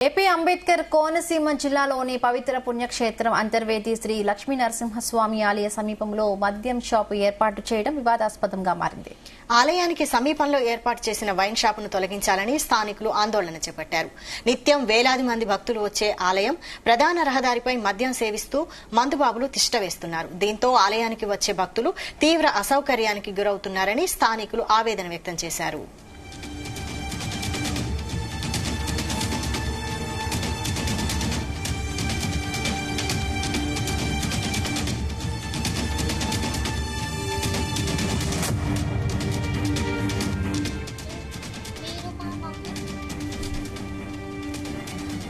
AP Ambedkar Konaseema జిల్లాలోని పవిత్ర పుణ్యక్షేత్రం అంతర్వేది శ్రీ లక్ష్మీ నరసింహస్వామి ఆలయ సమీపంలో మద్యం షాపు ఏర్పాటు చేయడం వివాదాస్పదంగా మారింది. ఆలయానికి సమీపంలో ఏర్పాటు చేసిన వైన్ షాపును తొలగించాలని స్థానికులు ఆందోళన చేపట్టారు. నిత్యం వేలాది మంది భక్తులు వచ్చే ఆలయం ప్రధాన రహదారిపై మద్యం సేవిస్తూ మందుబాబులు తిష్టవేస్తున్నారు. దీంతో ఆలయానికి వచ్చే భక్తులు తీవ్ర అసౌకర్యానికి గురవుతున్నారని స్థానికులు ఆవేదన వ్యక్తం చేశారు.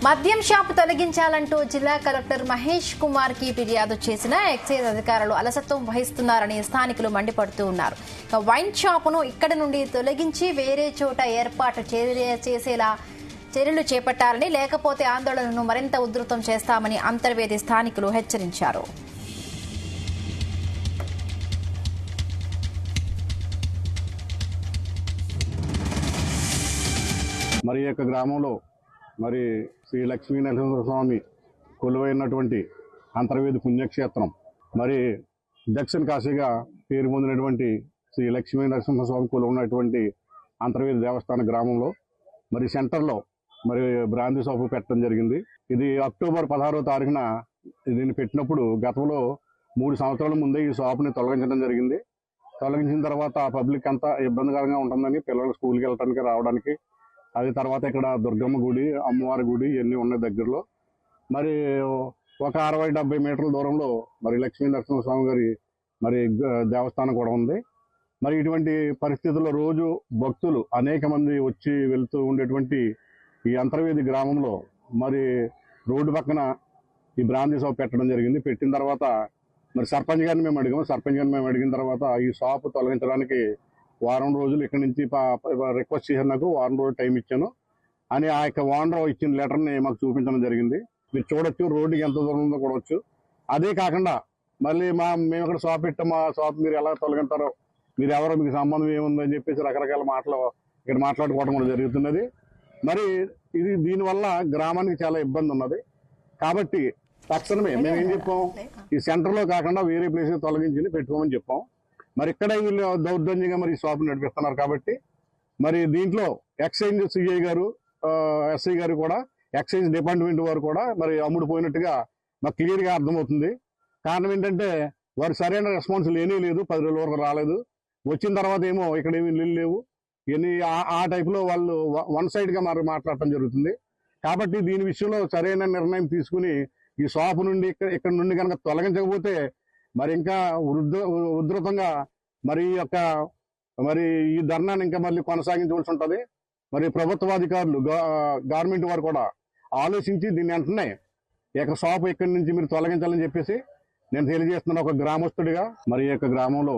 మద్యం షాపు తొలగించాలంటూ జిల్లా కలెక్టర్ మహేష్ కుమార్ కి ఫిర్యాదు చేసిన ఎక్సైజ్ అధికారులు అలసత్వం వహిస్తున్నారని స్థానికులు మండిపడుతూ ఉన్నారు. వైన్ షాపును ఇక్కడి నుండి తొలగించి వేరే చోట ఏర్పాటు చేసేలా చర్యలు చేపట్టాలని, లేకపోతే ఆందోళనను మరింత ఉధృతం చేస్తామని అంతర్వేది స్థానికులు హెచ్చరించారు. మరి యొక్క గ్రామంలో మరి శ్రీ లక్ష్మీ నరసింహస్వామి కొలువైనటువంటి అంతర్వేది పుణ్యక్షేత్రం, మరి దక్షిణ కాశీగా పేరు పొందినటువంటి శ్రీ లక్ష్మీ నరసింహస్వామి కొలువున్నటువంటి అంతర్వేది దేవస్థాన గ్రామంలో మరి సెంటర్లో మరి బ్రాందీ షాపు పెట్టడం జరిగింది. ఇది అక్టోబర్ 16వ తారీఖున దీన్ని పెట్టినప్పుడు గతంలో 3 సంవత్సరాల ముందే ఈ షాపుని తొలగించడం జరిగింది. తొలగించిన తర్వాత పబ్లిక్ అంతా ఇబ్బందికరంగా ఉంటుందని పిల్లలు స్కూల్కి వెళ్ళడానికి రావడానికి, అది తర్వాత ఇక్కడ దుర్గమ్మ గుడి, అమ్మవారి గుడి ఇవన్నీ ఉన్నాయి దగ్గరలో. మరి ఒక 60-70 మీటర్ల దూరంలో మరి లక్ష్మీ నరసింహస్వామి గారి మరి దేవస్థానం కూడా ఉంది. మరి ఇటువంటి పరిస్థితుల్లో రోజు భక్తులు అనేక మంది వచ్చి వెళ్తూ ఉండేటువంటి ఈ అంతర్వేది గ్రామంలో మరి రోడ్డు పక్కన ఈ బ్రాందీ షాప్ పెట్టడం జరిగింది. పెట్టిన తర్వాత మరి సర్పంచ్ గారిని మేము అడిగిన తర్వాత ఈ షాపు తొలగించడానికి వారం రోజులు ఇక్కడి నుంచి రిక్వెస్ట్ చేశాను. నాకు వారం రోజులు టైం ఇచ్చాను అని ఆ యొక్క ఓనర్ ఇచ్చిన లెటర్ని మాకు చూపించడం జరిగింది. మీరు చూడొచ్చు, రోడ్డుకి ఎంత దూరం ఉందో చూడవచ్చు. అదే కాకుండా మళ్ళీ మేము ఇక్కడ షాప్ పెట్టాం, మా షాప్ మీరు ఎలా తొలగింటారో, మీరు ఎవరో, మీకు సంబంధం ఏముందని చెప్పేసి రకరకాల మాటలు ఇక్కడ మాట్లాడుకోవడం కూడా జరుగుతున్నది. మరి ఇది దీనివల్ల గ్రామానికి చాలా ఇబ్బంది ఉన్నది. కాబట్టి తక్షణమే మేము ఏం చెప్పాం, ఈ సెంటర్లో కాకుండా వేరే ప్లేస్ తొలగించింది పెట్టుకోమని చెప్పాం. మరి ఇక్కడ వీళ్ళు దౌర్జన్యంగా మరి షాపు నడిపిస్తున్నారు. కాబట్టి మరి దీంట్లో ఎక్సైజ్ సిఐ గారు, ఎస్ఐ గారు కూడా, ఎక్సైజ్ డిపార్ట్మెంట్ వారు కూడా మరి అమ్ముడుపోయినట్టుగా మాకు క్లియర్గా అర్థమవుతుంది. కారణం ఏంటంటే వారు సరైన రెస్పాన్స్ లేదు. 10 రోజుల వరకు రాలేదు. వచ్చిన తర్వాత ఏమో ఇక్కడ ఏమి లేవు, ఇవన్నీ ఆ టైప్లో వాళ్ళు వన్ సైడ్గా మరి మాట్లాడటం జరుగుతుంది. కాబట్టి దీని విషయంలో సరైన నిర్ణయం తీసుకుని ఈ షాపు నుండి ఇక్కడ నుండి కనుక తొలగించకపోతే మరి ఇంకా ఉధృతంగా మరి ఈ ధర్నాన్ని ఇంకా మళ్ళీ కొనసాగించవలసి ఉంటుంది. మరి ప్రభుత్వాధికారులు, గవర్నమెంట్ వారు కూడా ఆలోచించి దీన్ని వెంటనే షాపు ఇక్కడి నుంచి మీరు తొలగించాలని చెప్పేసి నేను తెలియజేస్తున్నాను ఒక గ్రామస్తుడిగా. మరి ఈ యొక్క గ్రామంలో